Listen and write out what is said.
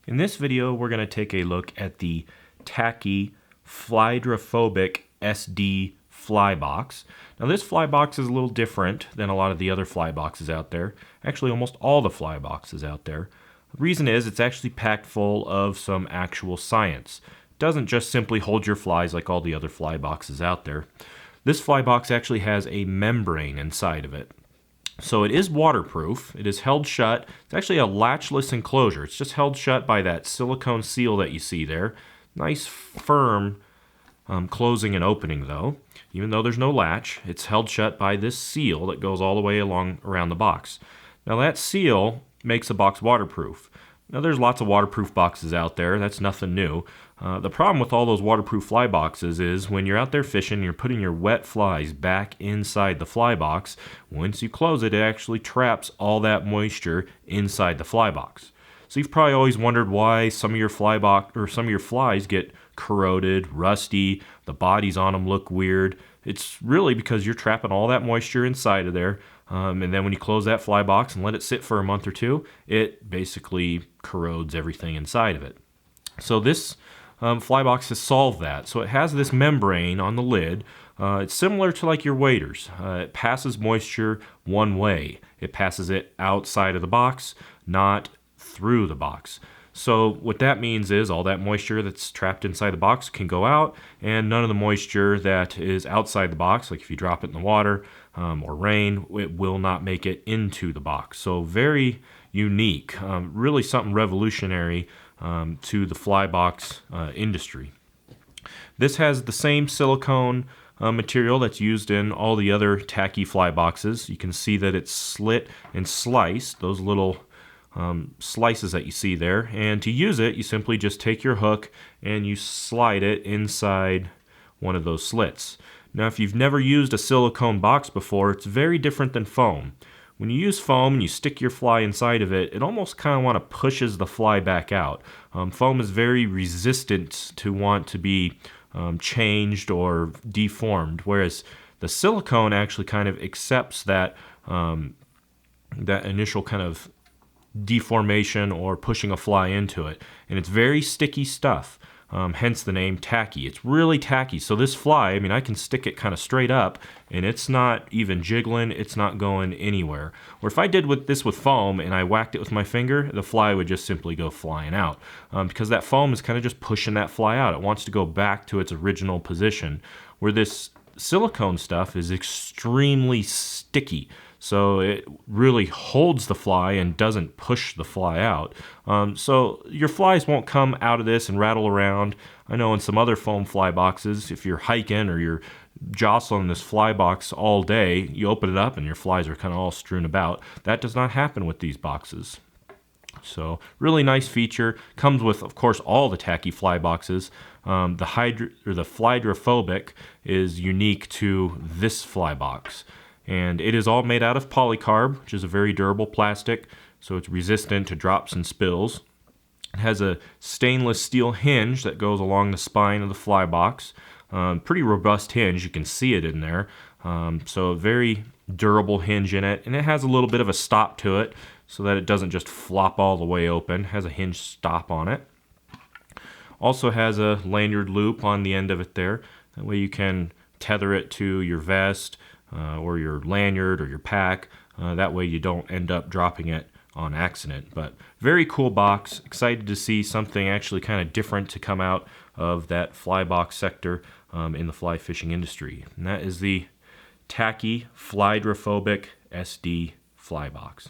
In this video, we're going to take a look at the Tacky Flydrophobic SD fly box. Now this fly box is a little different than a lot of the other fly boxes out there. Actually, almost all the fly boxes out there. The reason is it's actually packed full of some actual science. It doesn't just simply hold your flies like all the other fly boxes out there. This fly box actually has a membrane inside of it. So it is waterproof, it is held shut. It's actually a latchless enclosure. It's just held shut by that silicone seal that you see there. Nice firm closing and opening though. Even though there's no latch, it's held shut by this seal that goes all the way around the box. Now that seal makes the box waterproof. Now there's lots of waterproof boxes out there, that's nothing new. The problem with all those waterproof fly boxes is when you're out there fishing, you're putting your wet flies back inside the fly box. Once you close it, it actually traps all that moisture inside the fly box. So you've probably always wondered why some of your flies get corroded, rusty, the bodies on them look weird. It's really because you're trapping all that moisture inside of there. And then when you close that fly box and let it sit for a month or two, it basically corrodes everything inside of it. So this fly box has solved that. So it has this membrane on the lid. It's similar to like your waders. It passes moisture one way. It passes it outside of the box, not through the box. So what that means is all that moisture that's trapped inside the box can go out, and none of the moisture that is outside the box, like if you drop it in the water or rain, it will not make it into the box. So very unique, really something revolutionary to the fly box industry. This has the same silicone material that's used in all the other tacky fly boxes. You can see that it's slit and sliced, those little slices that you see there. And to use it, you simply just take your hook and you slide it inside one of those slits. Now, if you've never used a silicone box before, it's very different than foam. When you use foam and you stick your fly inside of it, it almost kind of pushes the fly back out. Foam is very resistant to want to be changed or deformed, whereas the silicone actually kind of accepts that initial kind of deformation or pushing a fly into it. And it's very sticky stuff, hence the name Tacky. It's really tacky. So this fly, I mean, I can stick it kind of straight up and it's not even jiggling, it's not going anywhere. Or if I did this with foam and I whacked it with my finger, the fly would just simply go flying out, because that foam is kind of just pushing that fly out. It wants to go back to its original position, where this silicone stuff is extremely sticky. So it really holds the fly and doesn't push the fly out. So your flies won't come out of this and rattle around. I know in some other foam fly boxes, if you're hiking or you're jostling this fly box all day, you open it up and your flies are kind of all strewn about. That does not happen with these boxes. So really nice feature. Comes with, of course, all the tacky fly boxes. The Flydrophobic is unique to this fly box. And it is all made out of polycarb, which is a very durable plastic, so it's resistant to drops and spills. It has a stainless steel hinge that goes along the spine of the fly box. Pretty robust hinge, you can see it in there. So a very durable hinge in it, and it has a little bit of a stop to it so that it doesn't just flop all the way open. It has a hinge stop on it. Also has a lanyard loop on the end of it there. That way you can tether it to your vest, or your lanyard or your pack. That way you don't end up dropping it on accident. But very cool box. Excited to see something actually kind of different to come out of that fly box sector in the fly fishing industry. And that is the Tacky Flydrophobic SD fly box.